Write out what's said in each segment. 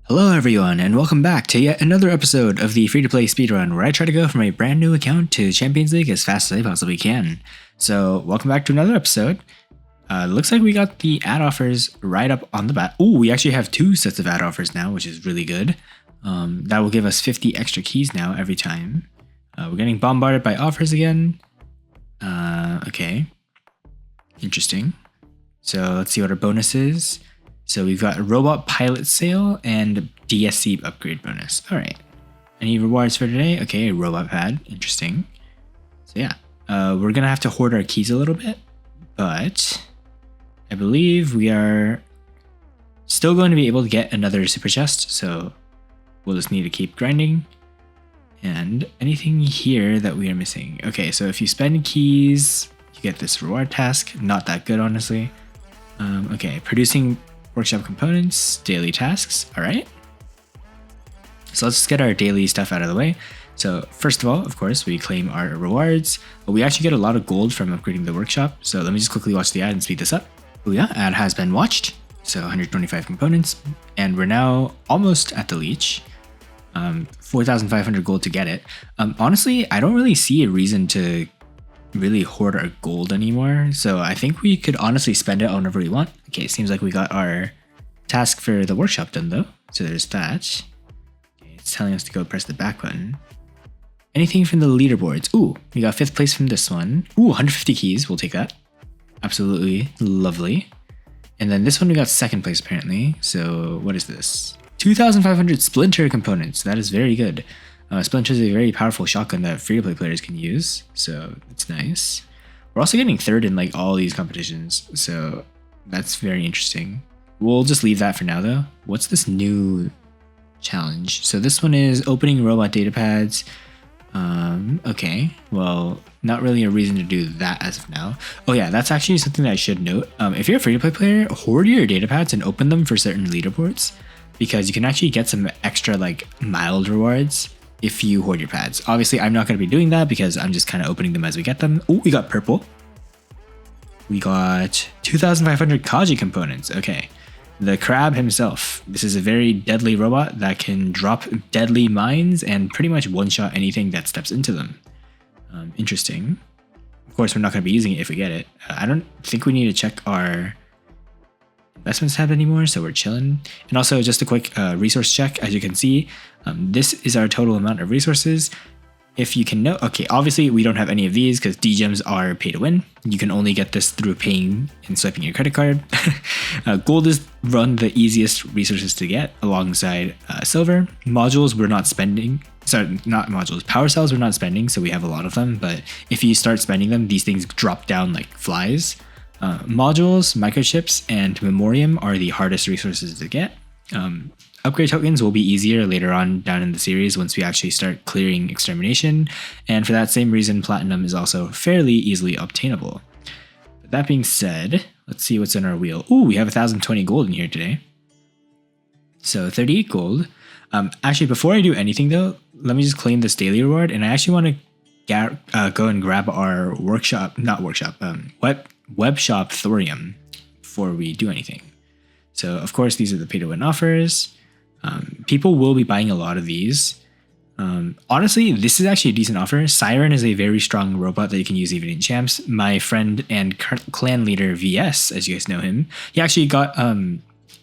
Hello everyone, and welcome back to yet another episode of the free-to-play speedrun, where I try to go from a brand new account to Champions League as fast as I possibly can. So, welcome back to another episode. Looks like we got the ad offers right up on the bat. Ooh, we actually have 2 sets of ad offers now, which is really good. That will give us 50 extra keys now every time. We're getting bombarded by offers again. Okay. Interesting. So, let's see what our bonus is. So we've got a robot pilot sale and DSC upgrade bonus. All right. Any rewards for today? Okay, a robot pad. Interesting. So yeah, we're going to have to hoard our keys a little bit, but I believe we are still going to be able to get another super chest. So we'll just need to keep grinding. And anything here that we are missing? Okay, so if you spend keys, you get this reward task. Not that good, honestly. Okay, producing workshop components, daily tasks. All right. So let's just get our daily stuff out of the way. So first of all, of course, we claim our rewards, but we actually get a lot of gold from upgrading the workshop. So let me just quickly watch the ad and speed this up. Oh yeah, ad has been watched. So 125 components, and we're now almost at the leech. 4,500 gold to get it. Honestly, I don't really see a reason to really hoard our gold anymore, so I think we could honestly spend it whenever we want. Okay, it seems like we got our task for the workshop done though, so there's that. Okay, it's telling us to go press the back button. Anything from the leaderboards? Ooh, we got 5th place from this one. Ooh, 150 keys, we'll take that. Absolutely lovely. And then this one we got 2nd place apparently. So what is this? 2,500 splinter components. That is very good. Splinter is a very powerful shotgun that free-to-play players can use, so it's nice. We're also getting 3rd in like all these competitions, so that's very interesting. We'll just leave that for now though. What's this new challenge? So this one is opening robot data pads. Okay, well, not really a reason to do that as of now. Oh yeah, that's actually something that I should note. If you're a free-to-play player, hoard your data pads and open them for certain leaderboards, because you can actually get some extra like mild rewards if you hoard your pads. Obviously, I'm not going to be doing that because I'm just kind of opening them as we get them. Oh, we got purple. We got 2,500 Kaji components. Okay. The crab himself. This is a very deadly robot that can drop deadly mines and pretty much one-shot anything that steps into them. Interesting. Of course, we're not going to be using it if we get it. I don't think we need to check our investments tab anymore, so we're chilling. And also just a quick resource check. As you can see, this is our total amount of resources. If you can note, okay, obviously we don't have any of these because D-gems are pay to win. You can only get this through paying and swiping your credit card. Gold is the easiest resources to get alongside silver. Modules we're not spending. Sorry, not modules. Power cells we're not spending, so we have a lot of them. But if you start spending them, these things drop down like flies. Modules, microchips, and memoriam are the hardest resources to get. Upgrade tokens will be easier later on down in the series once we actually start clearing extermination, and for that same reason, platinum is also fairly easily obtainable. But that being said, let's see what's in our wheel. Ooh, we have 1,020 gold in here today. So 38 gold. Actually, before I do anything though, let me just claim this daily reward, and I actually want to go and grab our web shop thorium before we do anything. So of course these are the pay to win offers. People will be buying a lot of these. Honestly, this is actually a decent offer. Siren is a very strong robot that you can use even in champs. My friend and clan leader VS, as you guys know him, he actually got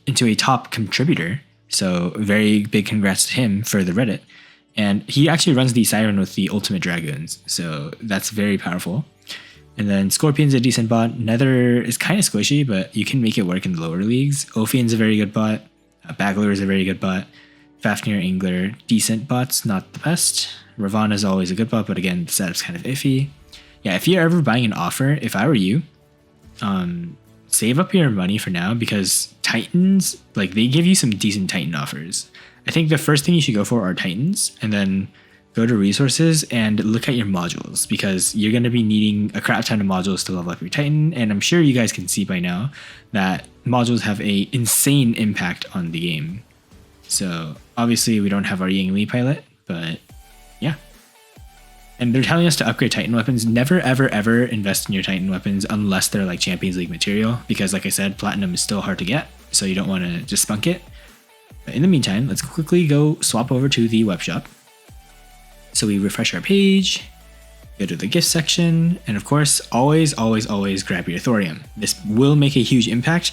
into a top contributor. So very big congrats to him for the Reddit. And he actually runs the Siren with the ultimate dragoons. So that's very powerful. And then Scorpion's a decent bot. Nether is kind of squishy, but you can make it work in the lower leagues. Ophian's a very good bot. Bagler is a very good bot. Fafnir, Angler, decent bots, not the best. Ravana is always a good bot, but again, the setup's kind of iffy. Yeah, if you're ever buying an offer, if I were you, save up your money for now, because Titans, like, they give you some decent Titan offers. I think the first thing you should go for are Titans, and then go to resources and look at your modules, because you're going to be needing a crap ton of modules to level up your Titan. And I'm sure you guys can see by now that modules have a insane impact on the game. So obviously we don't have our Ying Li pilot, but yeah. And they're telling us to upgrade Titan weapons. Never, ever, ever invest in your Titan weapons unless they're like Champions League material, because like I said, platinum is still hard to get. So you don't want to just spunk it. But in the meantime, let's quickly go swap over to the web shop. So we refresh our page, go to the gift section, and of course, always grab your thorium. This will make a huge impact.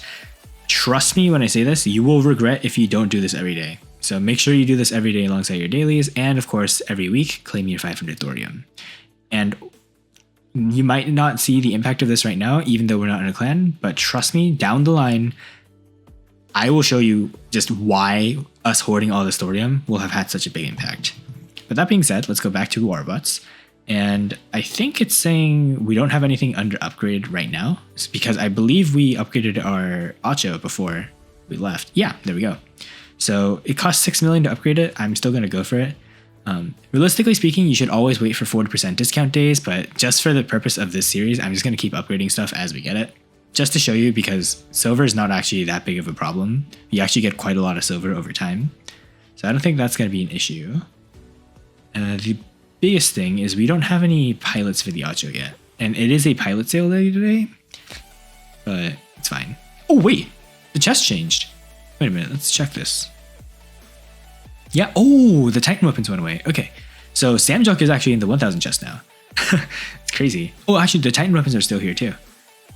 Trust me when I say this, you will regret if you don't do this every day. So make sure you do this every day alongside your dailies, and of course, every week, claim your 500 thorium. And you might not see the impact of this right now, even though we're not in a clan, but trust me, down the line, I will show you just why us hoarding all this thorium will have had such a big impact. But that being said, let's go back to War Robots. And I think it's saying we don't have anything under upgrade right now. It's because I believe we upgraded our Acho before we left. Yeah, there we go. So it costs 6 million to upgrade it. I'm still going to go for it. Realistically speaking, you should always wait for 40% discount days, but just for the purpose of this series, I'm just going to keep upgrading stuff as we get it. Just to show you, because silver is not actually that big of a problem. You actually get quite a lot of silver over time. So I don't think that's going to be an issue. The biggest thing is we don't have any pilots for the Acho yet. And it is a pilot sale day today, but it's fine. Oh wait, the chest changed. Wait a minute, let's check this. Yeah, oh, the Titan weapons went away. Okay, so Samjuk is actually in the 1000 chest now. It's crazy. Oh, actually the Titan weapons are still here too.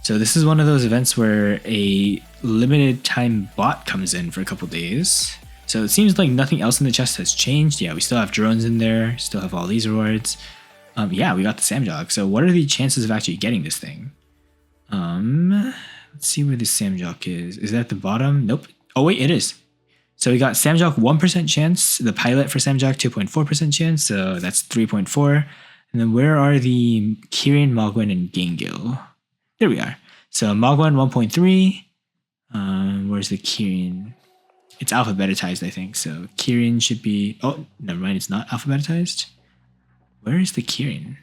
So this is one of those events where a limited time bot comes in for a couple days. So it seems like nothing else in the chest has changed. Yeah, we still have drones in there, still have all these rewards. Yeah, we got the Samjuk. So what are the chances of actually getting this thing? Let's see where the Samjuk is. Is that at the bottom? Nope. Oh wait, it is. So we got Samjuk 1% chance, the pilot for Samjuk 2.4% chance, so that's 3.4. And then where are the Kirin, Mogwen, and Gengil? There we are. So Mogwen 1.3. Where's the Kirin? It's alphabetized, I think. So Kirin should be... Oh, never mind. It's not alphabetized. Where is the Kirin?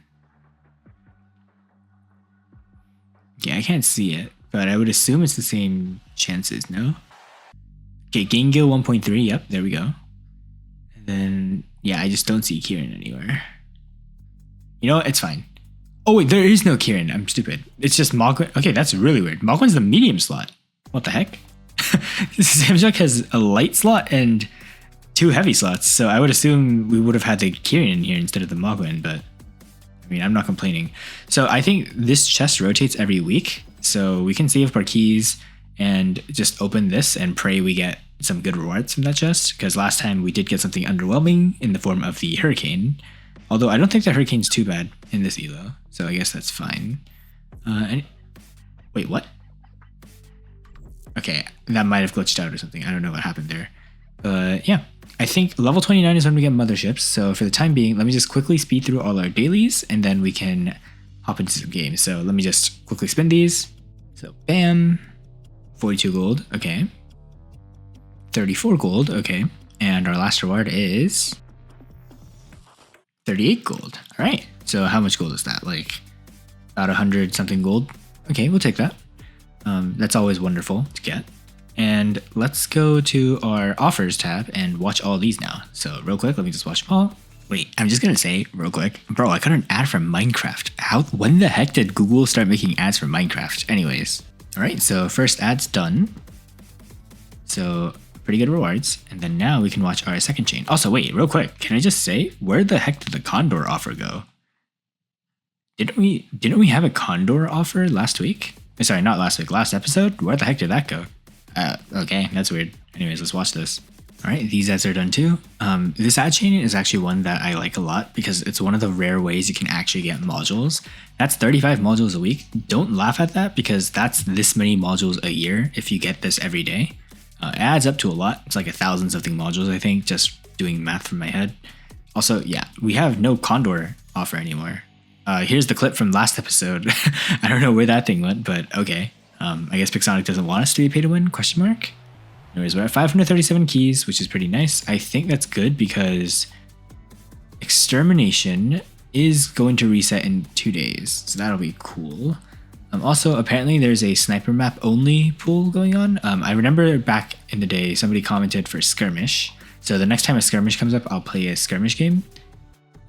Yeah, I can't see it, but I would assume it's the same chances, no? Okay, Gengil 1.3. Yep, there we go. And then, yeah, I just don't see Kirin anywhere. You know what? It's fine. Oh, wait, there is no Kirin. I'm stupid. It's just Mogwen. Okay, that's really weird. Mogwen's the medium slot. What the heck? Samjuk has a light slot and 2 heavy slots, so I would assume we would have had the Kirin in here instead of the Mogwen, but I mean, I'm not complaining. So I think this chest rotates every week, so we can save up our keys and just open this and pray we get some good rewards from that chest, because last time we did get something underwhelming in the form of the Hurricane, although I don't think the Hurricane's too bad in this elo, so I guess that's fine. Wait, what? Okay, that might have glitched out or something. I don't know what happened there. But yeah, I think level 29 is when we get motherships. So for the time being, let me just quickly speed through all our dailies and then we can hop into some games. So let me just quickly spin these. So bam, 42 gold. Okay. 34 gold. Okay. And our last reward is 38 gold. All right. So how much gold is that? Like about 100 something gold. Okay, we'll take that. That's always wonderful to get. And let's go to our offers tab and watch all these now. So real quick, let me just watch them all. Wait, I'm just gonna say real quick, bro, I got an ad from Minecraft. When the heck did Google start making ads for Minecraft? Anyways, all right, so first ad's done. So pretty good rewards. And then now we can watch our second chain. Also, wait, real quick, can I just say, where the heck did the Condor offer go? Didn't we have a Condor offer last week? Sorry, not last week, last episode? Where the heck did that go? Okay, that's weird. Anyways, let's watch this. All right, these ads are done too. This ad chain is actually one that I like a lot because it's one of the rare ways you can actually get modules. That's 35 modules a week. Don't laugh at that because that's this many modules a year if you get this every day. It adds up to a lot. It's like 1,000 something modules, I think, just doing math from my head. Also, yeah, we have no Condor offer anymore. Here's the clip from last episode. I don't know where that thing went, but okay. I guess Pixonic doesn't want us to be pay to win, question mark. Anyways, we're at 537 keys, which is pretty nice. I think that's good because Extermination is going to reset in 2 days, so that'll be cool. Also, apparently there's a sniper map only pool going on. I remember back in the day, somebody commented for skirmish. So the next time a skirmish comes up, I'll play a skirmish game.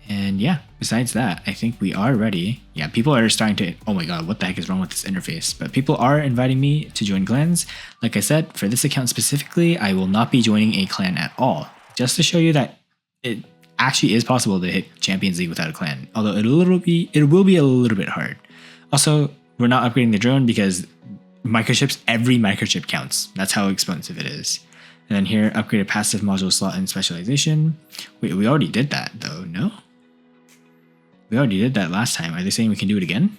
And yeah, besides that, I think we are ready. Yeah, people are starting to, oh my god, what the heck is wrong with this interface? But people are inviting me to join clans. Like I said, for this account specifically, I will not be joining a clan at all. Just to show you that it actually is possible to hit Champions League without a clan. Although it will be a little bit hard. Also, we're not upgrading the drone because microchips, every microchip counts. That's how expensive it is. And then here, upgrade a passive module slot and specialization. Wait, we already did that though, no? We already did that last time. Are they saying we can do it again?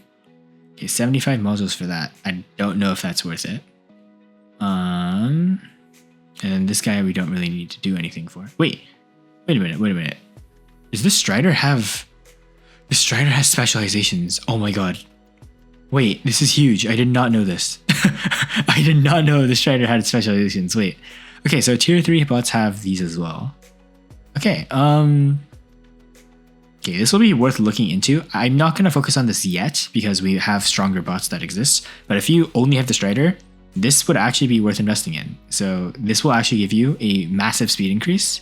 Okay, 75 modules for that. I don't know if that's worth it. And then this guy we don't really need to do anything for. Wait a minute. Does this Strider have... The Strider has specializations. Oh my god. Wait, this is huge. I did not know this. I did not know the Strider had specializations. Wait. Okay, so tier 3 bots have these as well. Okay, okay, this will be worth looking into. I'm not going to focus on this yet because we have stronger bots that exist. But if you only have the Strider, this would actually be worth investing in. So this will actually give you a massive speed increase.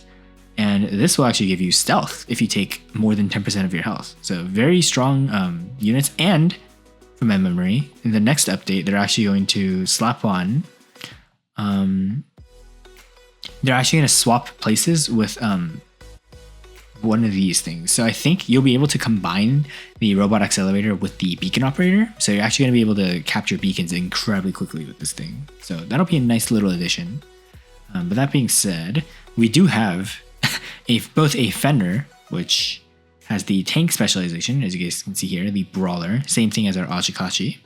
And this will actually give you stealth if you take more than 10% of your health. So very strong units. And from my memory, in the next update, they're actually going to slap on... they're actually going to swap places with... one of these things. So I think you'll be able to combine the robot accelerator with the beacon operator. So you're actually going to be able to capture beacons incredibly quickly with this thing. So that'll be a nice little addition. But that being said, we do have both a Fender, which has the tank specialization, as you guys can see here, the Brawler, same thing as our Ochikachi.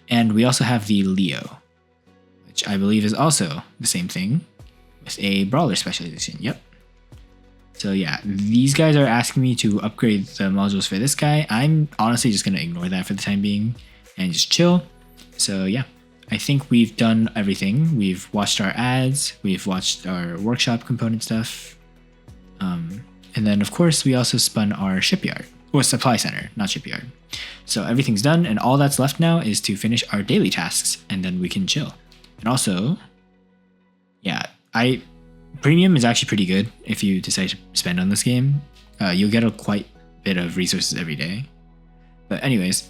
And we also have the Leo, which I believe is also the same thing with a Brawler specialization. Yep. So yeah, these guys are asking me to upgrade the modules for this guy. I'm honestly just going to ignore that for the time being and just chill. So yeah, I think we've done everything. We've watched our ads, we've watched our workshop component stuff. And then of course we also spun our shipyard, or supply center, not shipyard. So everything's done and all that's left now is to finish our daily tasks and then we can chill. And also, yeah, Premium is actually pretty good if you decide to spend on this game. You'll get a quite bit of resources every day. But anyways,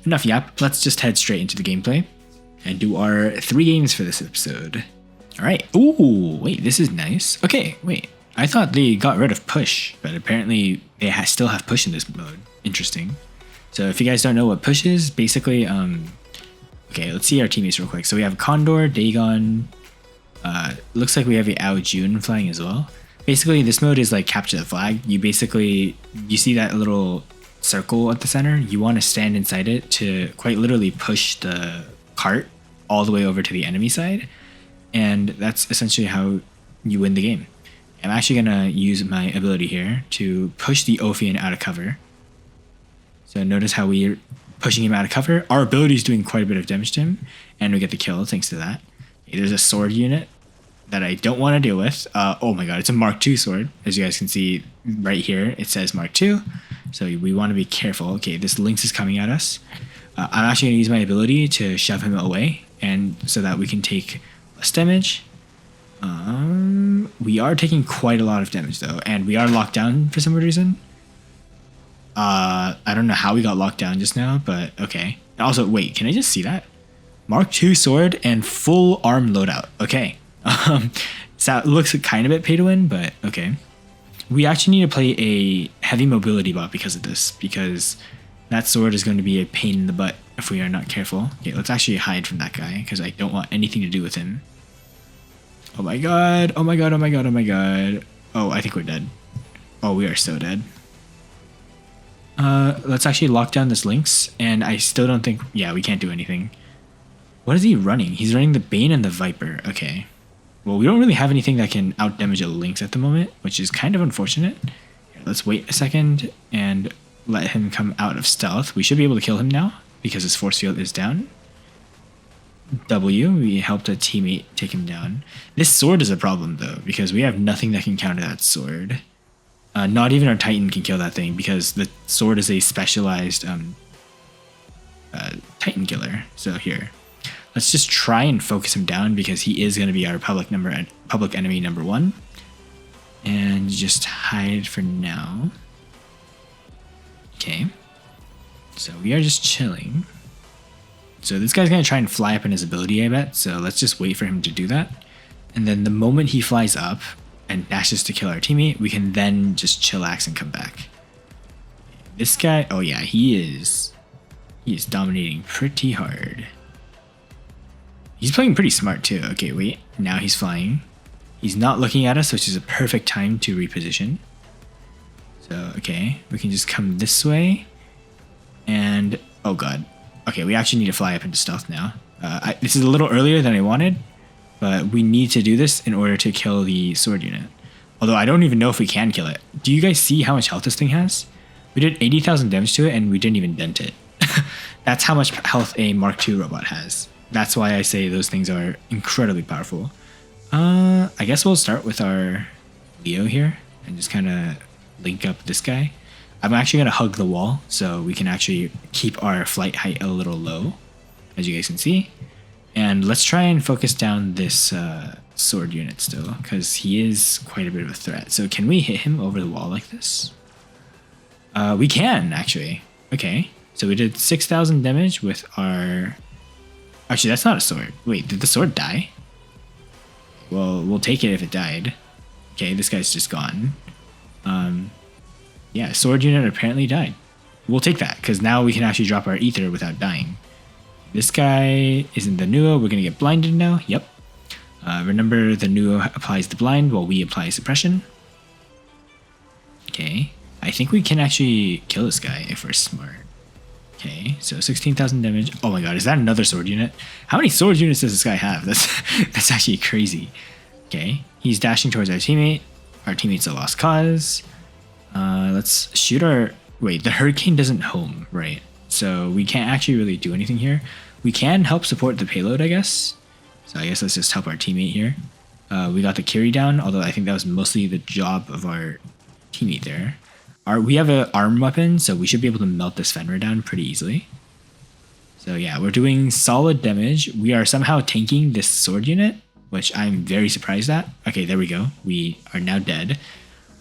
enough yap. Let's just head straight into the gameplay and do our 3 games for this episode. All right. Ooh, wait, this is nice. Okay, wait. I thought they got rid of push, but apparently they still have push in this mode. Interesting. So if you guys don't know what push is, basically, okay, let's see our teammates real quick. So we have Condor, Dagon. Looks like we have a Ao Jun flying as well. Basically, this mode is like capture the flag. You see that little circle at the center? You want to stand inside it to quite literally push the cart all the way over to the enemy side. And that's essentially how you win the game. I'm actually going to use my ability here to push the Ophian out of cover. So notice how we're pushing him out of cover. Our ability is doing quite a bit of damage to him. And we get the kill thanks to that. There's a sword unit that I don't want to deal with. Oh my god, it's a Mark II sword. As you guys can see right here, it says Mark II. So we want to be careful. Okay, this Lynx is coming at us. I'm actually going to use my ability to shove him away, and so that we can take less damage. We are taking quite a lot of damage though, and we are locked down for some weird reason. I don't know how we got locked down just now, but okay. And also, wait, can I just see that? Mark II sword and full arm loadout. Okay. So it looks kind of a bit pay to win, but okay. We actually need to play a heavy mobility bot because of this, because that sword is going to be a pain in the butt if we are not careful. Okay, let's actually hide from that guy because I don't want anything to do with him. Oh my god. Oh my god. Oh my god. Oh my god. Oh, I think we're dead. Oh, we are so dead. Let's actually lock down this Lynx, and I still don't think... Yeah, we can't do anything. What is he running? He's running the Bane and the Viper. Okay. Well, we don't really have anything that can out-damage a Lynx at the moment, which is kind of unfortunate. Here, let's wait a second and let him come out of stealth. We should be able to kill him now because his force field is down. W, we helped a teammate take him down. This sword is a problem though, because we have nothing that can counter that sword. Not even our Titan can kill that thing because the sword is a specialized Titan killer. So here, let's just try and focus him down because he is going to be our public enemy number 1. And just hide for now. Okay. So we are just chilling. So this guy's going to try and fly up in his ability, I bet. So let's just wait for him to do that. And then the moment he flies up and dashes to kill our teammate, we can then just chillax and come back. This guy, oh yeah, he is dominating pretty hard. He's playing pretty smart too. Okay, wait, now he's flying. He's not looking at us, which is a perfect time to reposition. So, okay, we can just come this way. And, oh god. Okay, we actually need to fly up into stealth now. This is a little earlier than I wanted, but we need to do this in order to kill the sword unit. Although I don't even know if we can kill it. Do you guys see how much health this thing has? We did 80,000 damage to it and we didn't even dent it. That's how much health a Mark II robot has. That's why I say those things are incredibly powerful. I guess we'll start with our Leo here and just kind of link up this guy. I'm actually going to hug the wall so we can actually keep our flight height a little low, as you guys can see. And let's try and focus down this sword unit still, because he is quite a bit of a threat. So can we hit him over the wall like this? We can, actually. Okay, so we did 6,000 damage with our... Actually, that's not a sword. Wait, did the sword die? Well, we'll take it if it died. Okay, this guy's just gone. Yeah, sword unit apparently died. We'll take that, because now we can actually drop our ether without dying. This guy isn't the Nuo. We're going to get blinded now. Yep. Remember, the Nuo applies the blind while we apply suppression. Okay. I think we can actually kill this guy if we're smart. Okay, so 16,000 damage. Oh my god, is that another sword unit? How many sword units does this guy have? That's actually crazy. Okay, he's dashing towards our teammate. Our teammate's a lost cause. Let's shoot our... Wait, the hurricane doesn't home, right? So we can't actually really do anything here. We can help support the payload, I guess. So I guess let's just help our teammate here. We got the carry down, although I think that was mostly the job of our teammate there. We have an arm weapon, so we should be able to melt this Fenrir down pretty easily. So yeah, we're doing solid damage. We are somehow tanking this sword unit, which I'm very surprised at. Okay, there we go. We are now dead.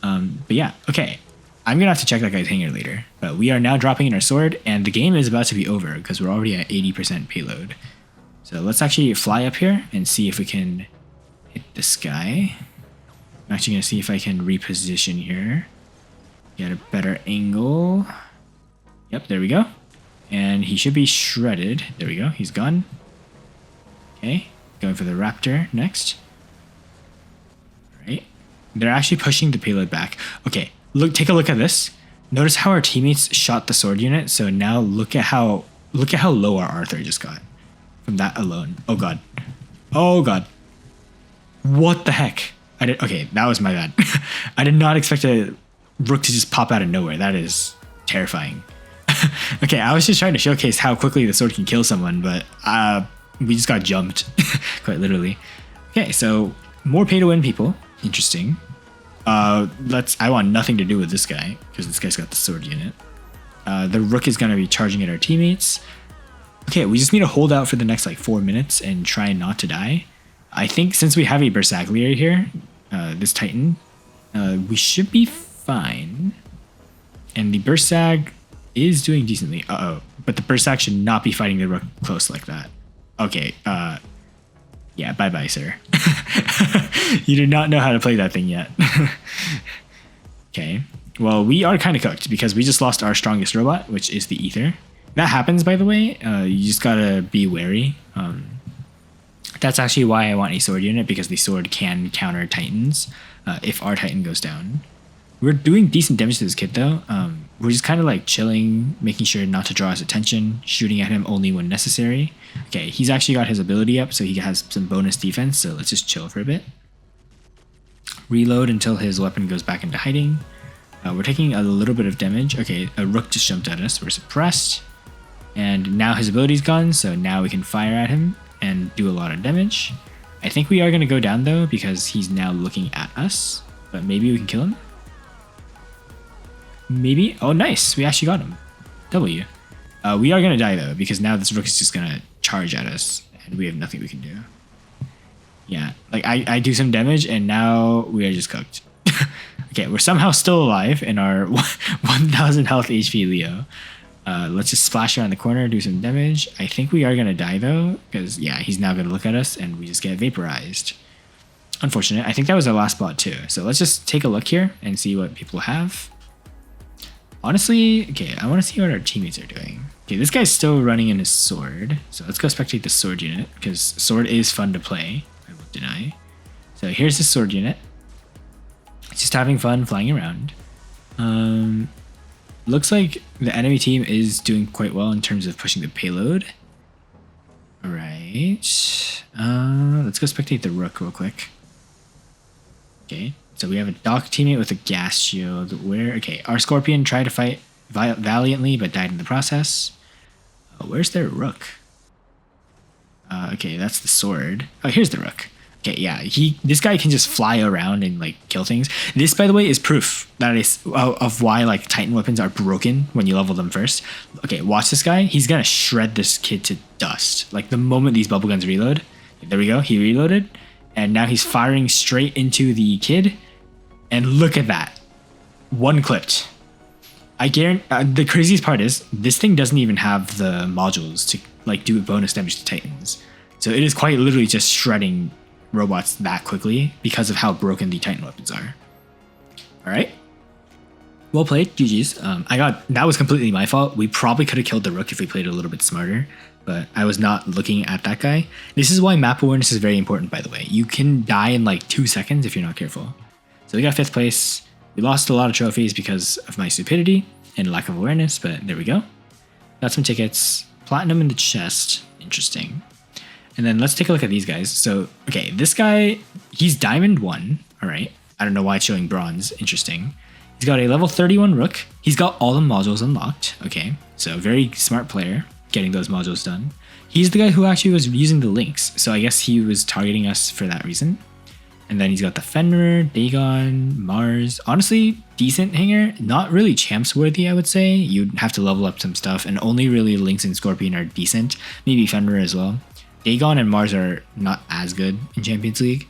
But yeah, okay. I'm going to have to check that guy's hanger later. But we are now dropping in our sword, and the game is about to be over because we're already at 80% payload. So let's actually fly up here and see if we can hit this guy. I'm actually going to see if I can reposition here. Get a better angle. Yep, there we go. And he should be shredded. There we go, he's gone. Okay, going for the raptor next. Alright. They're actually pushing the payload back. Okay, look, take a look at this. Notice how our teammates shot the sword unit. So now look at how low our Arthur just got from that alone. Oh god. Oh god. What the heck? Okay, that was my bad. I did not expect a Rook to just pop out of nowhere. That is terrifying. Okay, I was just trying to showcase how quickly the sword can kill someone, but we just got jumped, quite literally. Okay, so more pay to win people. Interesting. I want nothing to do with this guy because this guy's got the sword unit. The Rook is gonna be charging at our teammates. Okay, we just need to hold out for the next like 4 minutes and try not to die. I think since we have a Bersaglier here, this Titan, we should be fine. And the Bersag is doing decently. But the Bersag should not be fighting the Rook close like that. Okay, yeah, bye-bye, sir. You do not know how to play that thing yet. Okay, well, we are kind of cooked because we just lost our strongest robot, which is the Ether. That happens, by the way. You just gotta be wary. That's actually why I want a sword unit, because the sword can counter Titans if our Titan goes down. We're doing decent damage to this kid though. We're just kind of like chilling, making sure not to draw his attention, shooting at him only when necessary. Okay, he's actually got his ability up, so he has some bonus defense, so let's just chill for a bit. Reload until his weapon goes back into hiding. We're taking a little bit of damage. Okay, a Rook just jumped at us. We're suppressed. And now his ability's gone, so now we can fire at him and do a lot of damage. I think we are going to go down though, because he's now looking at us. But maybe we can kill him. Maybe. Oh, nice. We actually got him. W. We are going to die, though, because now this Rook is just going to charge at us, and we have nothing we can do. Yeah. Like, I do some damage, and now we are just cooked. Okay, we're somehow still alive in our 1000 health HP Leo. Let's just splash around the corner, do some damage. I think we are going to die though, because yeah, he's now going to look at us and we just get vaporized. Unfortunate. I think that was our last bot too. So let's just take a look here and see what people have. Honestly, okay, I want to see what our teammates are doing. Okay, this guy's still running in his sword. So let's go spectate the sword unit, because sword is fun to play. I won't deny. So here's the sword unit. It's just having fun flying around. Looks like the enemy team is doing quite well in terms of pushing the payload. All right. Let's go spectate the rook real quick. Okay, so we have a dock teammate with a gas shield. Okay, our scorpion tried to fight valiantly but died in the process. Where's their rook? Okay, that's the sword. Oh, here's the rook. Okay, yeah, this guy can just fly around and like kill things. This, by the way, is proof that is of why like Titan weapons are broken when you level them first. Okay, watch this guy. He's gonna shred this kid to dust. Like the moment these bubble guns reload. There we go. He reloaded, and now he's firing straight into the kid. And look at that, one clipped. I guarantee. The craziest part is this thing doesn't even have the modules to like do bonus damage to Titans. So it is quite literally just shredding robots that quickly because of how broken the Titan weapons are. All right, well played, GG's. That was completely my fault. We probably could have killed the rook if we played a little bit smarter, but I was not looking at that guy. This is why map awareness is very important, by the way. You can die in like 2 seconds if you're not careful. So we got 5th place. We lost a lot of trophies because of my stupidity and lack of awareness, but there we go. Got some tickets. Platinum in the chest. Interesting. And then let's take a look at these guys. So, okay, this guy, he's Diamond 1. All right. I don't know why it's showing bronze. Interesting. He's got a level 31 rook. He's got all the modules unlocked. Okay. So, very smart player getting those modules done. He's the guy who actually was using the links. So, I guess he was targeting us for that reason. And then he's got the Fenrir, Dagon, Mars. Honestly, decent hanger. Not really champs worthy, I would say. You'd have to level up some stuff. And only really Lynx and Scorpion are decent. Maybe Fenrir as well. Dagon and Mars are not as good in Champions League.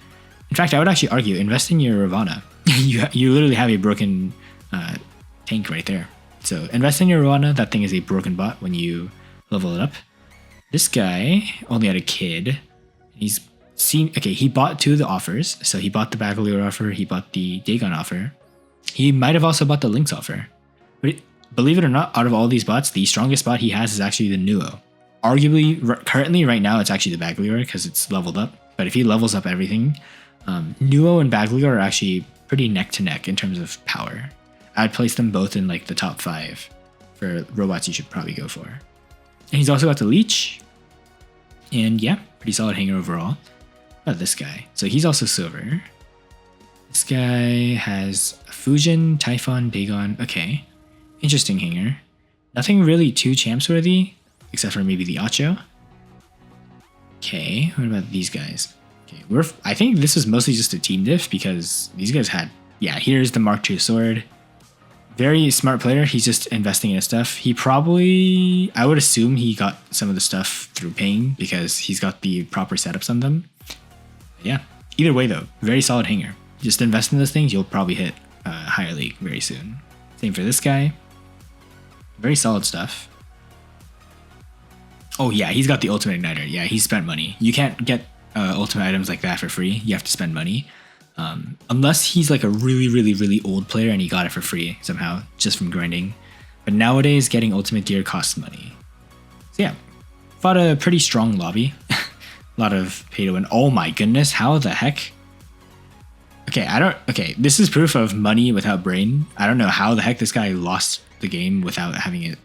In fact, I would actually argue, invest in your Ravana. you literally have a broken tank right there. So invest in your Ravana. That thing is a broken bot when you level it up. This guy only had a kid. He bought 2 of the offers. So he bought the Bagalore offer. He bought the Dagon offer. He might have also bought the Lynx offer. But believe it or not, out of all these bots, the strongest bot he has is actually the Nuo. Arguably, currently right now, it's actually the Bagalore because it's leveled up. But if he levels up everything, Nuo and Bagalore are actually pretty neck to neck in terms of power. I'd place them both in like the top 5 for robots you should probably go for. And he's also got the Leech. And yeah, pretty solid hanger overall. Oh, this guy. So he's also silver. This guy has Fujin, Typhon, Dagon. Okay. Interesting hanger. Nothing really too champs worthy, except for maybe the Acho. Okay, what about these guys? Okay, I think this is mostly just a team diff because these guys had, yeah, here's the Mark II sword. Very smart player. He's just investing in his stuff. He probably, I would assume he got some of the stuff through paying because he's got the proper setups on them. Yeah, either way though, very solid hanger. Just invest in those things, you'll probably hit higher league very soon. Same for this guy. Very solid stuff. Oh yeah, he's got the ultimate igniter. Yeah, he spent money. You can't get ultimate items like that for free. You have to spend money. Unless he's like a really old player and he got it for free somehow, just from grinding. But nowadays, getting ultimate gear costs money. So yeah, fought a pretty strong lobby. A lot of pay to win. Oh my goodness, how the heck? Okay, this is proof of money without brain. I don't know how the heck this guy lost the game without having it,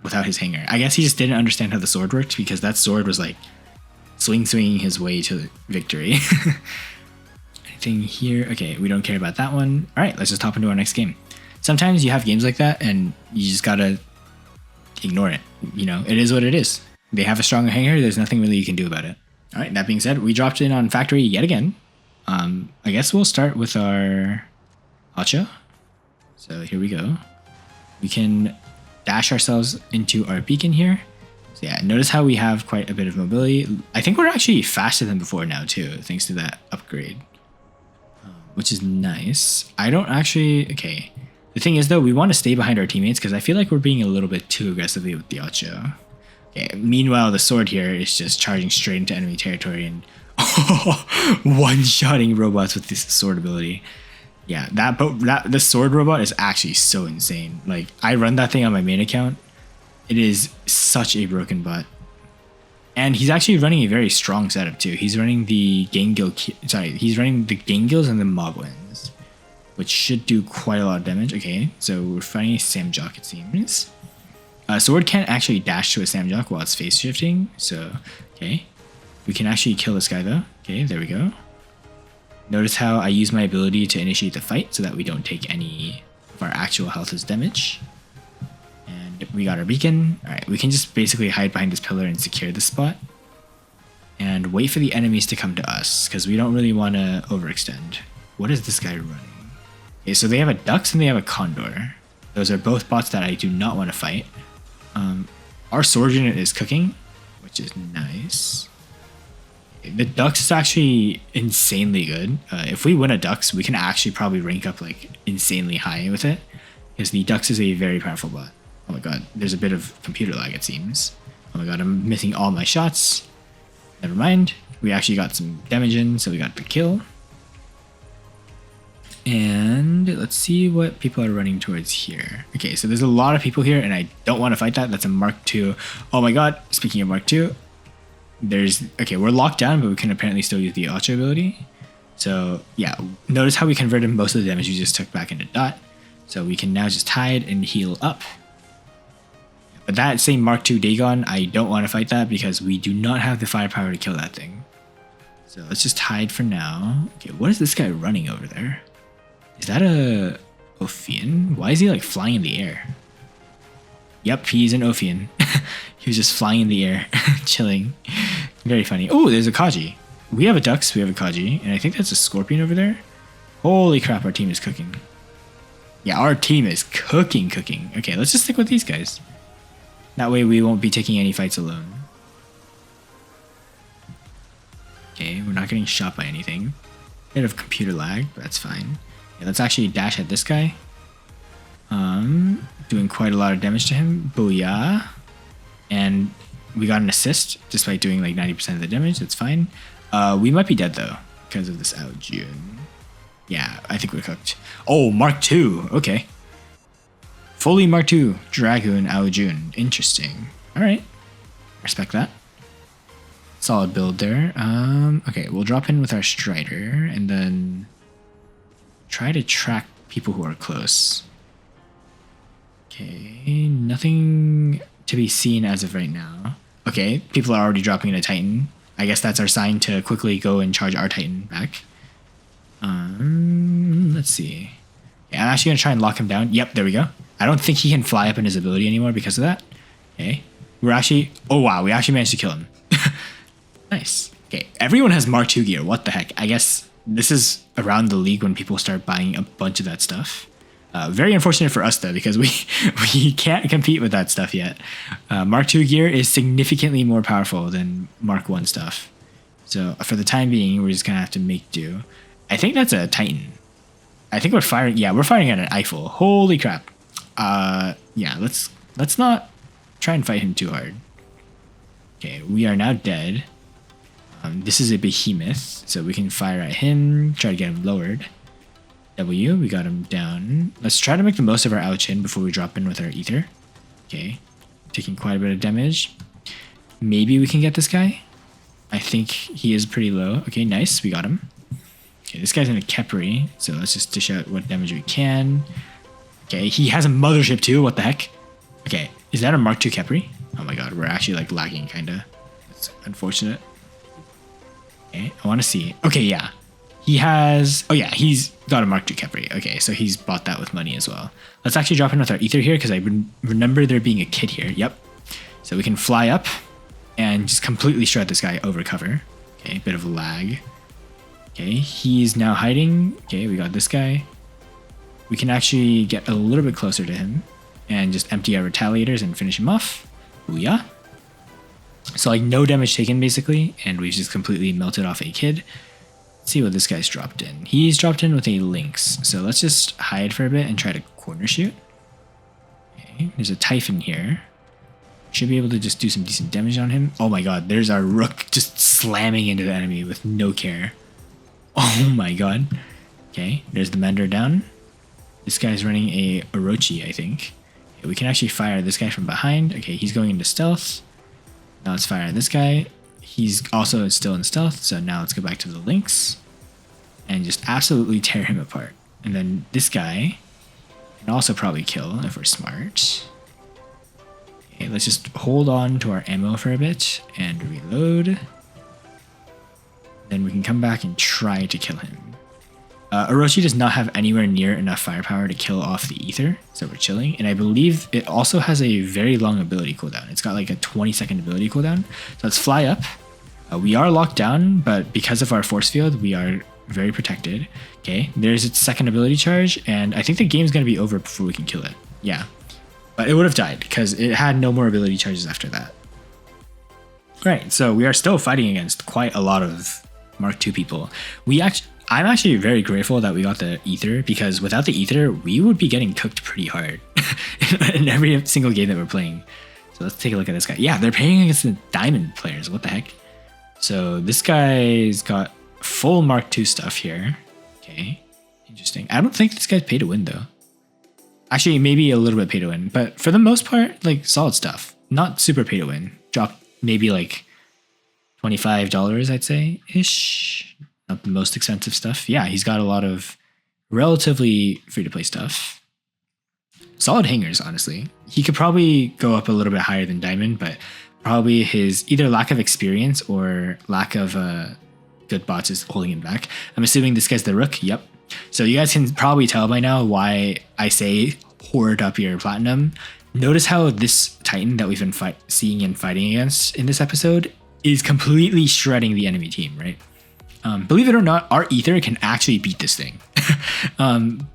without his hanger. I guess he just didn't understand how the sword worked because that sword was like swinging his way to victory. Anything here? Okay, we don't care about that one. All right, let's just hop into our next game. Sometimes you have games like that and you just gotta ignore it. You know, it is what it is. They have a stronger hanger. There's nothing really you can do about it. All right, that being said, we dropped in on factory yet again. I guess we'll start with our Acho. So here we go. We can dash ourselves into our beacon here. So yeah, notice how we have quite a bit of mobility. I think we're actually faster than before now too, thanks to that upgrade. which is nice. I don't actually... Okay. The thing is, though, we want to stay behind our teammates because I feel like we're being a little bit too aggressively with the Ocho. Okay, meanwhile, the sword here is just charging straight into enemy territory and one-shotting robots with this sword ability. Yeah, the sword robot is actually so insane. Like, I run that thing on my main account. It is such a broken bot. And he's actually running a very strong setup too. He's running the he's running the Gangils and the Moblins, which should do quite a lot of damage. Okay, so we're fighting a Samjock, it seems. Sword can't actually dash to a Samjock while it's face shifting, so okay. We can actually kill this guy though. Okay, there we go. Notice how I use my ability to initiate the fight so that we don't take any of our actual health as damage. And we got our beacon. Alright, we can just basically hide behind this pillar and secure this spot. And wait for the enemies to come to us, because we don't really want to overextend. What is this guy running? Okay, so they have a Dux and they have a Condor. Those are both bots that I do not want to fight. Our sword unit is cooking, which is nice. The Dux is actually insanely good. If we win a Dux, we can actually probably rank up like insanely high with it, because the Dux is a very powerful bot. Oh my god, there's a bit of computer lag, it seems. Oh my god, I'm missing all my shots. Never mind. We actually got some damage in, so we got the kill. And let's see what people are running towards here. Okay, so there's a lot of people here, and I don't want to fight that. That's a Mark II. Oh my god, speaking of Mark II, okay, we're locked down, but we can apparently still use the Ultra ability. So yeah, notice how we converted most of the damage we just took back into dot. So we can now just hide and heal up. But that same Mark II Dagon, I don't want to fight that because we do not have the firepower to kill that thing. So let's just hide for now. Okay, what is this guy running over there? Is that a Ophian? Why is he like flying in the air? Yep, he's an Ophian. He was just flying in the air, chilling. Very funny. Oh, there's a Kaji. We have a Dux, we have a Kaji, and I think that's a Scorpion over there. Holy crap, our team is cooking. Yeah, our team is cooking. Okay, let's just stick with these guys. That way we won't be taking any fights alone. Okay, we're not getting shot by anything. Bit of computer lag, but that's fine. Yeah, let's actually dash at this guy. Doing quite a lot of damage to him. Booyah. And we got an assist despite doing like 90% of the damage. That's fine. We might be dead though because of this Aojun. Yeah, I think we're cooked. Oh, Mark II. Okay. Fully Mark II Dragoon Aojun. Interesting. Alright. Respect that. Solid build there. Okay, we'll drop in with our Strider and then try to track people who are close. Okay, nothing to be seen as of right now. Okay, people are already dropping in a Titan. I guess that's our sign to quickly go and charge our Titan back. Let's see. Yeah, I'm actually going to try and lock him down. Yep, there we go. I don't think he can fly up in his ability anymore because of that. Okay, we're actually... Oh wow, we actually managed to kill him. Nice. Okay, everyone has Mark II gear. What the heck? I guess this is around the league when people start buying a bunch of that stuff. Very unfortunate for us though, because we can't compete with that stuff yet. Mark II gear is significantly more powerful than Mark I stuff. So for the time being, we're just gonna have to make do. I think that's a Titan. I think we're firing. Yeah, we're firing at an Eiffel. Holy crap. Yeah, let's not try and fight him too hard. Okay, we are now dead. This is a behemoth, so we can fire at him, try to get him lowered. W, we got him down. Let's try to make the most of our Ouchin before we drop in with our Ether. Okay, taking quite a bit of damage. Maybe we can get this guy. I think he is pretty low. Okay, nice, we got him. Okay, this guy's in a Kepri, so let's just dish out what damage we can. Okay, he has a mothership too, what the heck? Okay, is that a Mark II Kepri? Oh my god, we're actually like lagging kinda. It's unfortunate. Okay, I want to see. Okay, yeah. He has... Oh yeah, he's got a Mark II Kepri. Okay, so he's bought that with money as well. Let's actually drop in with our Ether here because I remember there being a kid here. Yep. So we can fly up and just completely shred this guy over cover. Okay, bit of a lag. Okay, he's now hiding. Okay, we got this guy. We can actually get a little bit closer to him and just empty our retaliators and finish him off. Booyah. So like no damage taken basically, and we've just completely melted off a kid. Let's see what this guy's dropped in. He's dropped in with a Lynx. So let's just hide for a bit and try to corner shoot. Okay, there's a Typhon here. Should be able to just do some decent damage on him. Oh my god, there's our Rook just slamming into the enemy with no care. Oh my god. Okay, there's the Mender down. This guy's running a Orochi, I think. Okay, we can actually fire this guy from behind. Okay, he's going into stealth. Now let's fire this guy. He's also still in stealth, so now let's go back to the Lynx and just absolutely tear him apart. And then this guy can also probably kill if we're smart. Okay, let's just hold on to our ammo for a bit and reload. Then we can come back and try to kill him. Orochi does not have anywhere near enough firepower to kill off the ether, so we're chilling. And I believe it also has a very long ability cooldown. It's got like a 20-second ability cooldown. So let's fly up. We are locked down, but because of our force field, we are very protected. Okay, there's its second ability charge, and I think the game's going to be over before we can kill it. Yeah. But it would have died because it had no more ability charges after that. Right, so we are still fighting against quite a lot of Mark II people. I'm actually very grateful that we got the ether, because without the ether, we would be getting cooked pretty hard in every single game that we're playing. So let's take a look at this guy. Yeah, they're playing against the diamond players. What the heck? So this guy's got full Mark II stuff here. Okay, interesting. I don't think this guy's pay to win though. Actually, maybe a little bit pay to win, but for the most part, like solid stuff. Not super pay to win. Dropped maybe like $25, I'd say, ish. Not the most expensive stuff. Yeah, he's got a lot of relatively free-to-play stuff. Solid hangers, honestly. He could probably go up a little bit higher than Diamond, but probably his either lack of experience or lack of good bots is holding him back. I'm assuming this guy's the Rook. Yep. So you guys can probably tell by now why I say hoard up your platinum. Notice how this Titan that we've been seeing and fighting against in this episode is completely shredding the enemy team, right? Believe it or not, our ether can actually beat this thing.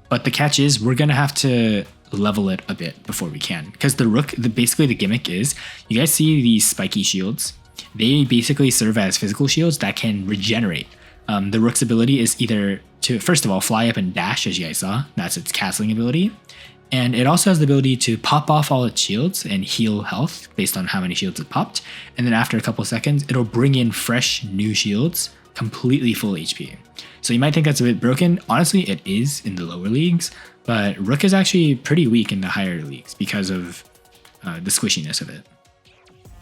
But the catch is we're going to have to level it a bit before we can. Because the Rook, basically the gimmick is, you guys see these spiky shields? They basically serve as physical shields that can regenerate. The Rook's ability is either to, first of all, fly up and dash, as you guys saw. That's its castling ability. And it also has the ability to pop off all its shields and heal health based on how many shields it popped. And then after a couple seconds, it'll bring in fresh new shields, completely full HP. So you might think that's a bit broken. Honestly, it is in the lower leagues, but Rook is actually pretty weak in the higher leagues because of the squishiness of it.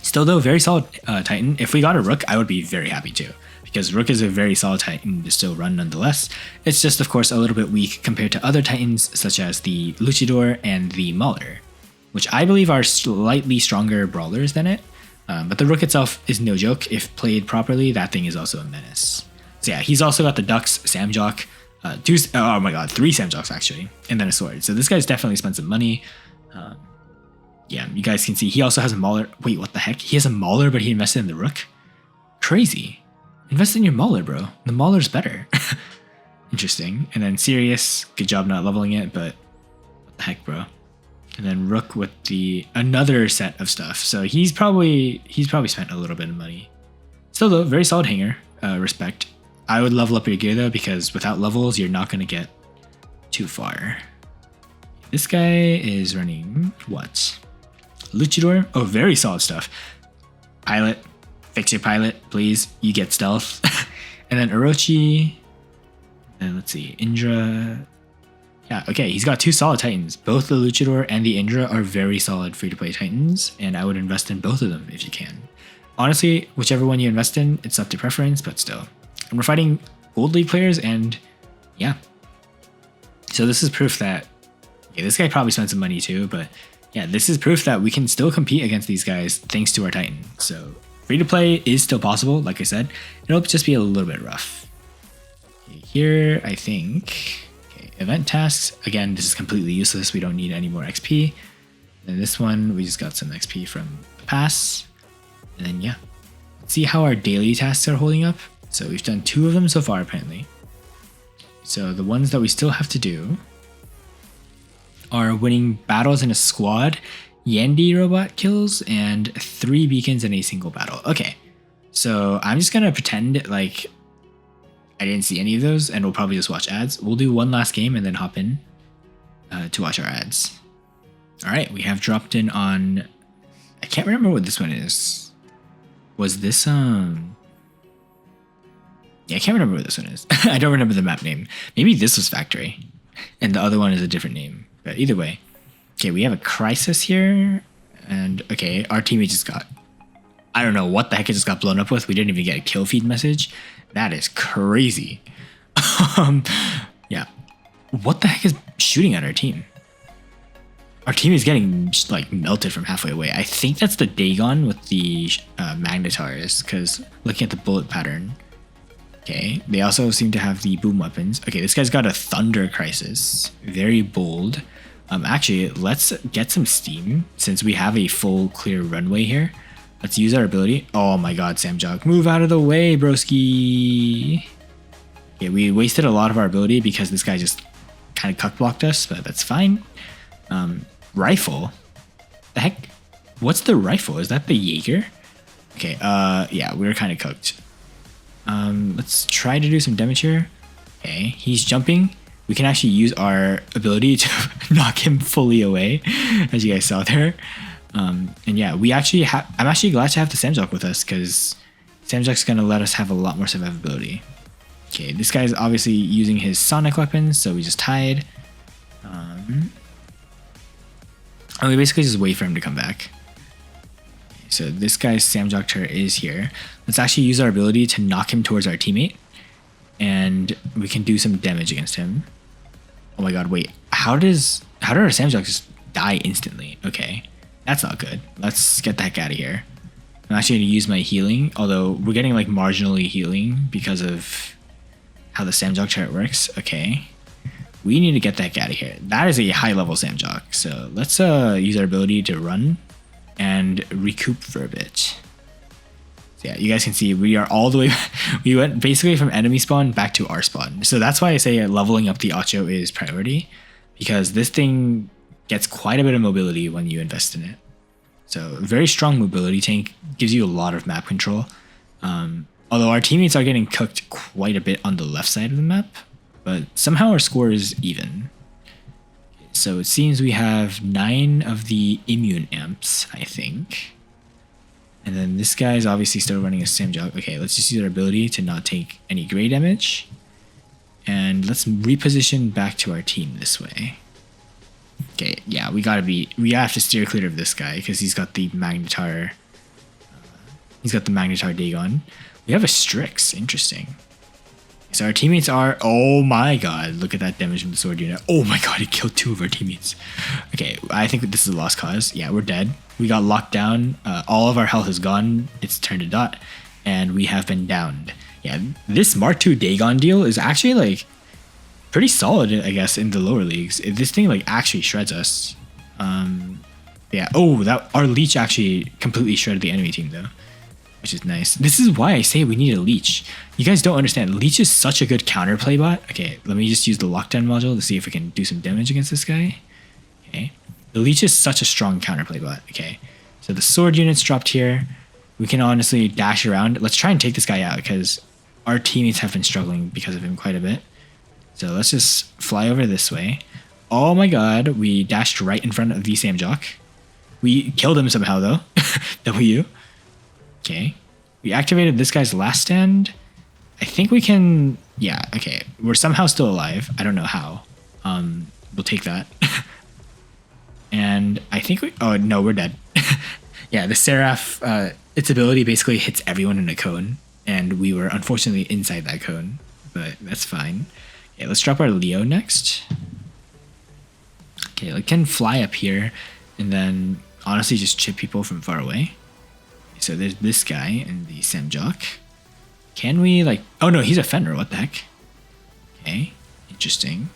Still though, very solid Titan. If we got a Rook, I would be very happy too, because Rook is a very solid Titan to still run nonetheless. It's just, of course, a little bit weak compared to other Titans such as the Luchador and the Mauler, which I believe are slightly stronger brawlers than it. But the Rook itself is no joke. If played properly, that thing is also a menace. So yeah, he's also got the Ducks, Samjock, oh my god, 3 Samjocks actually, and then a sword. So this guy's definitely spent some money. Yeah, you guys can see he also has a Mauler. Wait, what the heck? He has a Mauler, but he invested in the Rook? Crazy. Invest in your Mauler, bro. The Mauler's better. Interesting. And then Sirius, good job not leveling it, but what the heck, bro? And then Rook with another set of stuff. So he's probably spent a little bit of money. Still though, very solid hanger. Respect. I would level up your gear though, because without levels, you're not going to get too far. This guy is running what? Luchador. Oh, very solid stuff. Pilot. Fix your pilot, please. You get stealth. And then Orochi. And let's see. Indra. Yeah, okay. He's got 2 solid Titans. Both the Luchador and the Indra are very solid free-to-play Titans, and I would invest in both of them if you can. Honestly, whichever one you invest in, it's up to preference, but still. And we're fighting Gold League players, and yeah. So this is proof that, okay, this guy probably spent some money too, but yeah, this is proof that we can still compete against these guys thanks to our Titan. So free to play is still possible, like I said. It'll just be a little bit rough. Okay, here, I think, okay, event tasks. Again, this is completely useless. We don't need any more XP. And this one, we just got some XP from the pass. And then yeah, let's see how our daily tasks are holding up. So we've done 2 of them so far, apparently. So the ones that we still have to do are winning battles in a squad, Yandy robot kills, and 3 beacons in a single battle. Okay, so I'm just gonna pretend like I didn't see any of those, and we'll probably just watch ads. We'll do one last game and then hop in to watch our ads. All right, we have dropped in on. I can't remember what this one is. Was this Yeah, I can't remember what this one is. I don't remember the map name. Maybe this was Factory, and the other one is a different name. But either way, okay, we have a crisis here, and okay, our teammate just got. I don't know what the heck it just got blown up with. We didn't even get a kill feed message. That is crazy. Yeah. What the heck is shooting at our team? Our team is getting like melted from halfway away. I think that's the Dagon with the magnetars, because looking at the bullet pattern. Okay, they also seem to have the boom weapons. Okay, this guy's got a thunder crisis. Very bold. Actually, let's get some steam since we have a full clear runway here. Let's use our ability. Oh my god, Samjok, move out of the way, broski. Okay, we wasted a lot of our ability because this guy just kind of cuck blocked us, but that's fine. Rifle? The heck? What's the rifle? Is that the Jaeger? Okay, yeah, we're kind of cooked. Let's try to do some damage here. Okay, he's jumping. We can actually use our ability to knock him fully away, as you guys saw there. And yeah, I'm actually glad to have the Samjok with us, because Samjok's gonna let us have a lot more survivability. Okay, this guy's obviously using his sonic weapons, so we just hide. And we basically just wait for him to come back. So this guy's Samjok turret is here. Let's actually use our ability to knock him towards our teammate, and we can do some damage against him. Oh my god, wait. How did our Samjok just die instantly? Okay, that's not good. Let's get the heck out of here. I'm actually going to use my healing, although we're getting like marginally healing because of how the Samjok turret works. Okay. We need to get the heck out of here. That is a high level Samjok. So let's use our ability to run and recoup for a bit. So yeah, you guys can see we are all the way. We went basically from enemy spawn back to our spawn. So that's why I say leveling up the Acho is priority, because this thing gets quite a bit of mobility when you invest in it. So very strong mobility tank, gives you a lot of map control. Although our teammates are getting cooked quite a bit on the left side of the map, but somehow our score is even. So it seems we have 9 of the immune amps, I think. And then this guy is obviously still running a Samjok. Okay, let's just use our ability to not take any gray damage. And let's reposition back to our team this way. Okay, yeah, we have to steer clear of this guy because he's got the Magnetar. He's got the Magnetar Dagon. We have a Strix, interesting. So our teammates are, oh my god, look at that damage from the sword unit. Oh my god, he killed 2 of our teammates. Okay, I think this is a lost cause. Yeah, we're dead. We got locked down. All of our health is gone. It's turned to dot, and we have been downed. Yeah, this Mark II Dagon deal is actually like pretty solid, I guess, in the lower leagues. This thing like actually shreds us. Yeah. Oh, that our leech actually completely shredded the enemy team though, which is nice. This is why I say we need a leech. You guys don't understand. Leech is such a good counterplay bot. Okay, let me just use the lockdown module to see if we can do some damage against this guy. Okay, the leech is such a strong counterplay bot. Okay, so the sword units dropped here. We can honestly dash around. Let's try and take this guy out because our teammates have been struggling because of him quite a bit. So let's just fly over this way. Oh my god, we dashed right in front of the Samjok. We killed him somehow though. W. Okay. We activated this guy's last stand. I think we can, yeah, okay. We're somehow still alive. I don't know how. We'll take that. And I think oh no, we're dead. Yeah, the Seraph, its ability basically hits everyone in a cone. And we were unfortunately inside that cone, but that's fine. Okay, let's drop our Leo next. Okay, we can fly up here and then honestly just chip people from far away. So there's this guy and the Samjok. Can we like, oh no, he's a Fenrir, what the heck? Okay, interesting.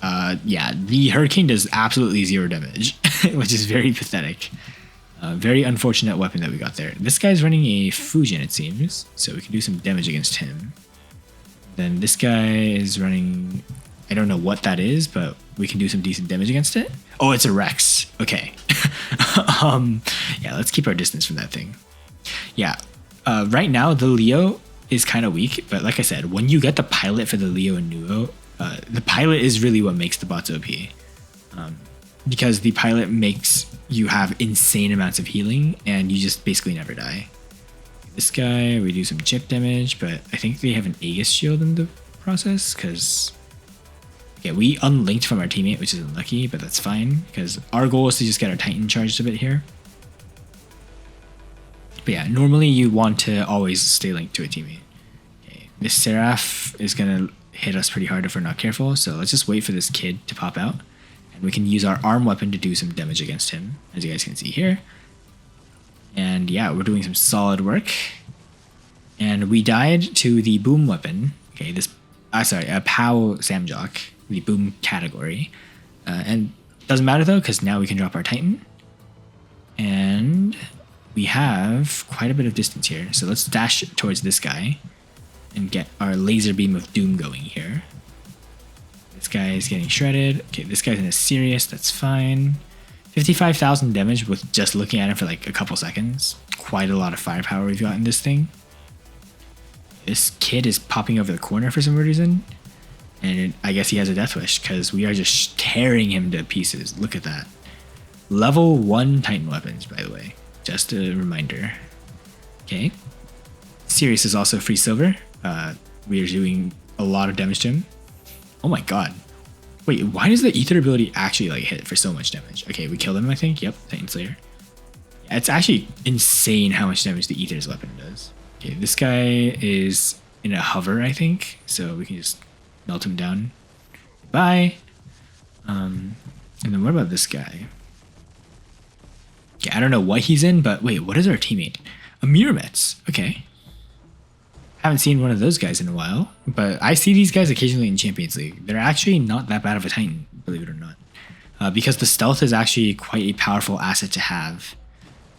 Yeah, the Hurricane does absolutely 0 damage, which is very pathetic. Very unfortunate weapon that we got there. This guy's running a Fujin, it seems, so we can do some damage against him. Then this guy is running, I don't know what that is, but we can do some decent damage against it. Oh, it's a Rex. Okay. Yeah, let's keep our distance from that thing. Yeah, right now the Leo is kind of weak, but like I said, when you get the pilot for the Leo and Nuo, the pilot is really what makes the bots OP. Because the pilot makes you have insane amounts of healing and you just basically never die. This guy, we do some chip damage, but I think they have an Aegis shield in the process because we unlinked from our teammate, which is unlucky, but that's fine because our goal is to just get our Titan charged a bit here. But yeah, normally you want to always stay linked to a teammate. Okay, this Seraph is gonna hit us pretty hard if we're not careful, so let's just wait for this kid to pop out. And we can use our arm weapon to do some damage against him, as you guys can see here. And yeah, we're doing some solid work. And we died to the boom weapon. Okay, this, a POW Samjock, the boom category. And doesn't matter though, because now we can drop our Titan. And we have quite a bit of distance here. So let's dash towards this guy and get our laser beam of doom going here. This guy is getting shredded. Okay, this guy's in a serious, that's fine. 55,000 damage with just looking at him for like a couple seconds. Quite a lot of firepower we've got in this thing. This kid is popping over the corner for some reason. And I guess he has a death wish because we are just tearing him to pieces. Look at that. Level 1 Titan weapons, by the way. Just a reminder. Okay. Sirius is also free silver. We are doing a lot of damage to him. Oh my god. Wait, why does the ether ability actually like hit for so much damage? Okay, we killed him, I think. Yep, Titan Slayer. Yeah, it's actually insane how much damage the ether's weapon does. Okay, this guy is in a hover, I think. So we can just melt him down. Bye. And then what about this guy? Yeah, I don't know what he's in, but wait, what is our teammate? A Mirametz. Okay. Haven't seen one of those guys in a while, but I see these guys occasionally in Champions League. They're actually not that bad of a Titan, believe it or not. Because the stealth is actually quite a powerful asset to have.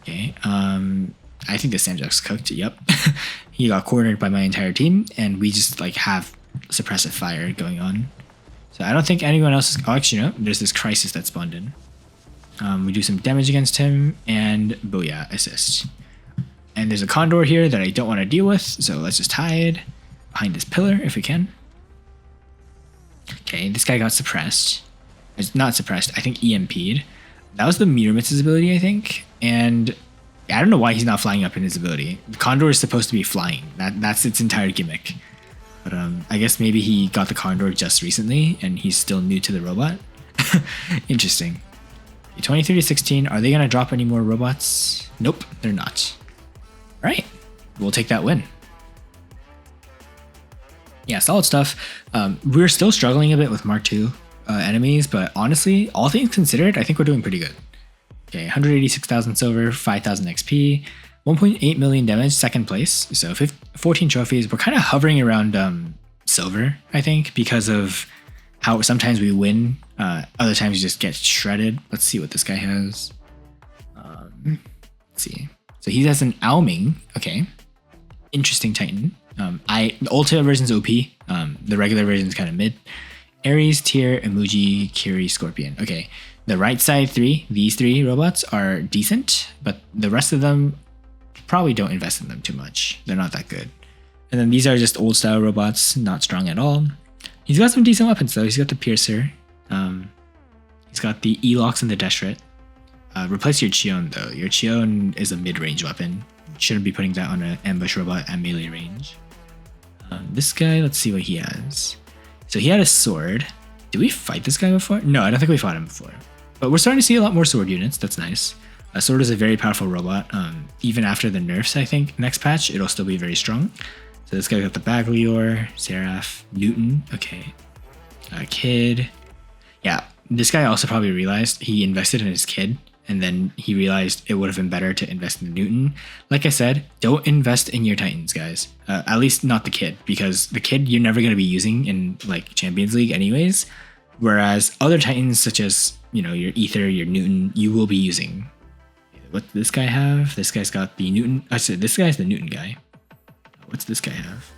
Okay, I think the Samjock's cooked, yep. He got cornered by my entire team, and we just like have suppressive fire going on. So I don't think anyone else is, oh, actually no, there's this crisis that spawned in. We do some damage against him, and booyah, assist. And there's a Condor here that I don't want to deal with, so let's just hide behind this pillar if we can. Okay, this guy got suppressed. It's not suppressed, I think EMP'd. That was the Miramitz's ability, I think. And I don't know why he's not flying up in his ability. The Condor is supposed to be flying. That's its entire gimmick. But I guess maybe he got the Condor just recently and he's still new to the robot. Interesting. 23 to 16, are they going to drop any more robots? Nope, they're not. All right, we'll take that win. Yeah, solid stuff. We're still struggling a bit with Mark II enemies, but honestly, all things considered, I think we're doing pretty good. Okay, 186,000 silver, 5,000 XP, 1.8 million damage, second place. So 14 trophies. We're kind of hovering around silver, I think, because of how sometimes we win, other times you just get shredded. Let's see what this guy has. Let's see. So he has an Alming, okay. Interesting Titan. The Ultra version's OP. The regular version's kind of mid. Ares, Tyr, Emoji, Kiri, Scorpion. Okay, the right side these three robots are decent, but the rest of them, probably don't invest in them too much. They're not that good. And then these are just old style robots, not strong at all. He's got some decent weapons though. He's got the Piercer. He's got the Elox and the Deshret. Replace your Chion though. Your Chion is a mid-range weapon. Shouldn't be putting that on an ambush robot at melee range. This guy, let's see what he has. So he had a sword. Did we fight this guy before? No, I don't think we fought him before. But we're starting to see a lot more sword units. That's nice. A sword is a very powerful robot. Even after the nerfs, I think, next patch, it'll still be very strong. So this guy got the Baglior, Seraph, Newton. Okay. Kid. Yeah, this guy also probably realized he invested in his kid. And then he realized it would have been better to invest in the Newton. Like I said, don't invest in your Titans, guys. At least not the kid, because the kid you're never going to be using in like Champions League anyways. Whereas other Titans, such as, you know, your Ether, your Newton, you will be using. What does this guy have? This guy's got the Newton. I said this guy's the Newton guy. What's this guy have?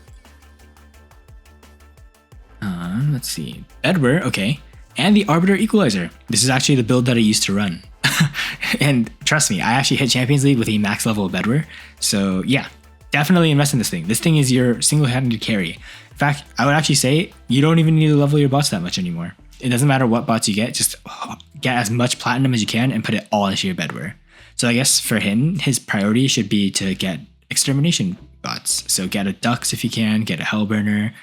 Let's see. Edward, okay. And the Arbiter Equalizer. This is actually the build that I used to run. And trust me, I actually hit Champions League with a max level of Bedware. So yeah, definitely invest in this thing. This thing is your single-handed carry. In fact, I would actually say you don't even need to level your bots that much anymore. It doesn't matter what bots you get, just get as much platinum as you can and put it all into your bedware. So I guess for him, his priority should be to get extermination bots. So get a Dux if you can, get a Hellburner,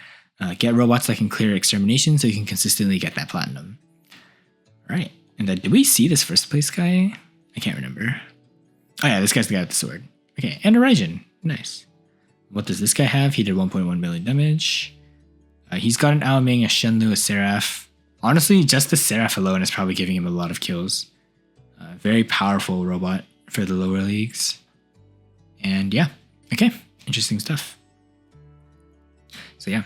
get robots that can clear extermination so you can consistently get that platinum. All right, and then did we see this first place guy? I can't remember. Oh yeah, this guy's the guy with the sword. Okay, and a Raijin. Nice. What does this guy have? He did 1.1 million damage. He's got an Aoming, a Shenlu, a Seraph. Honestly, just the Seraph alone is probably giving him a lot of kills. Very powerful robot for the lower leagues. And yeah, okay, interesting stuff. So yeah,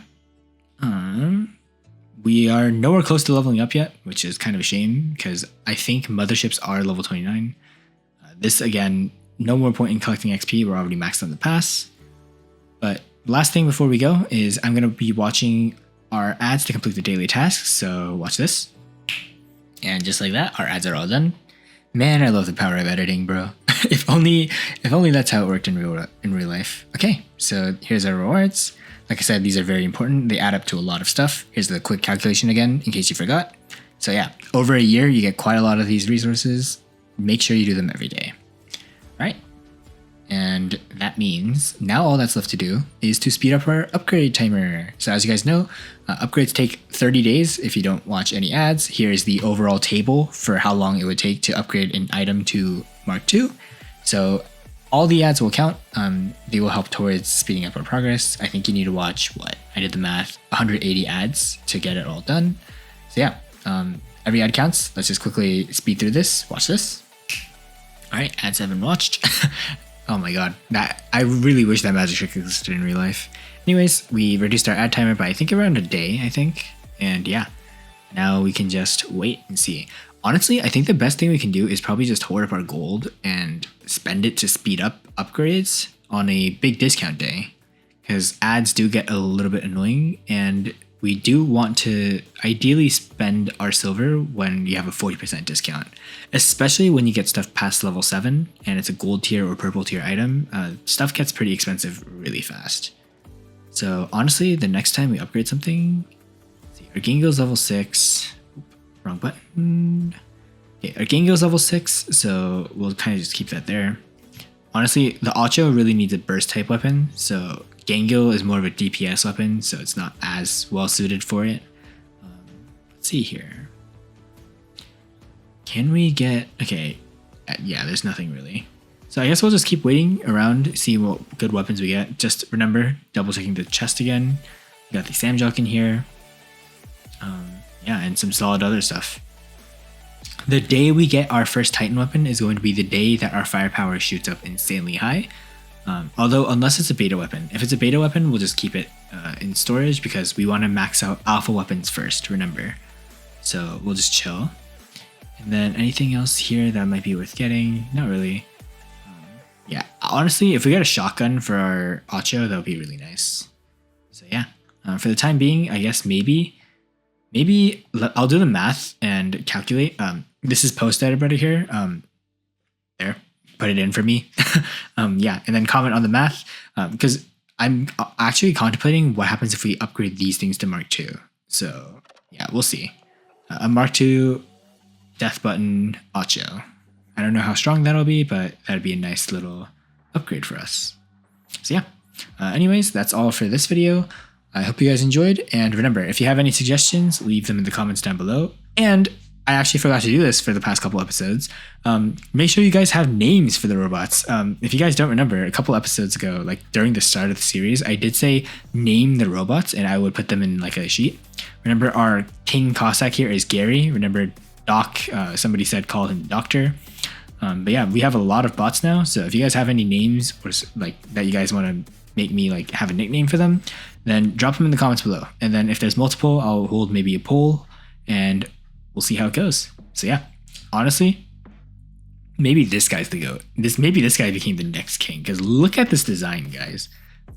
we are nowhere close to leveling up yet, which is kind of a shame because I think motherships are level 29. This again, no more point in collecting XP. We're already maxed on the pass. But last thing before we go is I'm going to be watching our ads to complete the daily tasks. So watch this. And just like that, our ads are all done. Man, I love the power of editing, bro. if only that's how it worked in real life. Okay, so here's our rewards. Like I said, these are very important. They add up to a lot of stuff. Here's the quick calculation again, in case you forgot. So yeah, over a year, you get quite a lot of these resources. Make sure you do them every day. Right? And that means now all that's left to do is to speed up our upgrade timer. So as you guys know, upgrades take 30 days if you don't watch any ads. Here is the overall table for how long it would take to upgrade an item to Mark II. So all the ads will count. They will help towards speeding up our progress. I think you need to watch, I did the math, 180 ads to get it all done. So yeah, every ad counts. Let's just quickly speed through this. Watch this. All right, ads have been watched. Oh my god, I really wish that magic trick existed in real life. Anyways, we reduced our ad timer by I think around a day, and yeah, now we can just wait and see. Honestly, I think the best thing we can do is probably just hoard up our gold and spend it to speed up upgrades on a big discount day, because ads do get a little bit annoying, and we do want to ideally spend our silver when you have a 40% discount, especially when you get stuff past level 7 and it's a gold tier or purple tier item. Stuff gets pretty expensive really fast. So honestly, the next time we upgrade something, let's see, our Gingo's level 6. Wrong button. Okay, our Gingo's level 6, so we'll kind of just keep that there. Honestly, the Ocho really needs a burst type weapon, so Gengo is more of a DPS weapon, so it's not as well suited for it. Let's see here. Can we get... Okay, yeah, there's nothing really. So I guess we'll just keep waiting around, see what good weapons we get. Just remember, double checking the chest again. We got the Samjok in here. Yeah, and some solid other stuff. The day we get our first Titan weapon is going to be the day that our firepower shoots up insanely high. Although, unless it's a beta weapon. If it's a beta weapon, we'll just keep it in storage because we want to max out alpha weapons first, remember. So we'll just chill. And then anything else here that might be worth getting? Not really. Yeah, honestly, if we get a shotgun for our Ocho, that would be really nice. So yeah, for the time being, I guess maybe I'll do the math and calculate. This is post-edit right here. There. Put it in for me. Yeah, and then comment on the math because I'm actually contemplating what happens if we upgrade these things to Mark II. So yeah, we'll see. A Mark II death button Ocho. I don't know how strong that'll be, but that'd be a nice little upgrade for us. So yeah, anyways, that's all for this video. I hope you guys enjoyed, and remember, if you have any suggestions, leave them in the comments down below. And I actually forgot to do this for the past couple episodes. Make sure you guys have names for the robots. If you guys don't remember, a couple episodes ago, like during the start of the series, I did say name the robots and I would put them in like a sheet. Remember our King Cossack here is Gary. Remember Doc, somebody said call him Doctor. But yeah, we have a lot of bots now. So if you guys have any names or like that you guys want to make me like have a nickname for them, then drop them in the comments below. And then if there's multiple, I'll hold maybe a poll and we'll see how it goes. So yeah, honestly, maybe this guy's the GOAT. Maybe this guy became the next king, because look at this design, guys.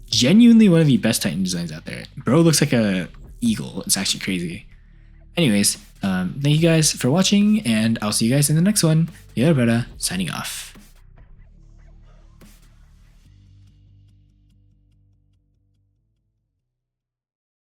Genuinely one of the best Titan designs out there. Bro looks like a eagle. It's actually crazy. Anyways, thank you guys for watching, and I'll see you guys in the next one. Yvette, signing off.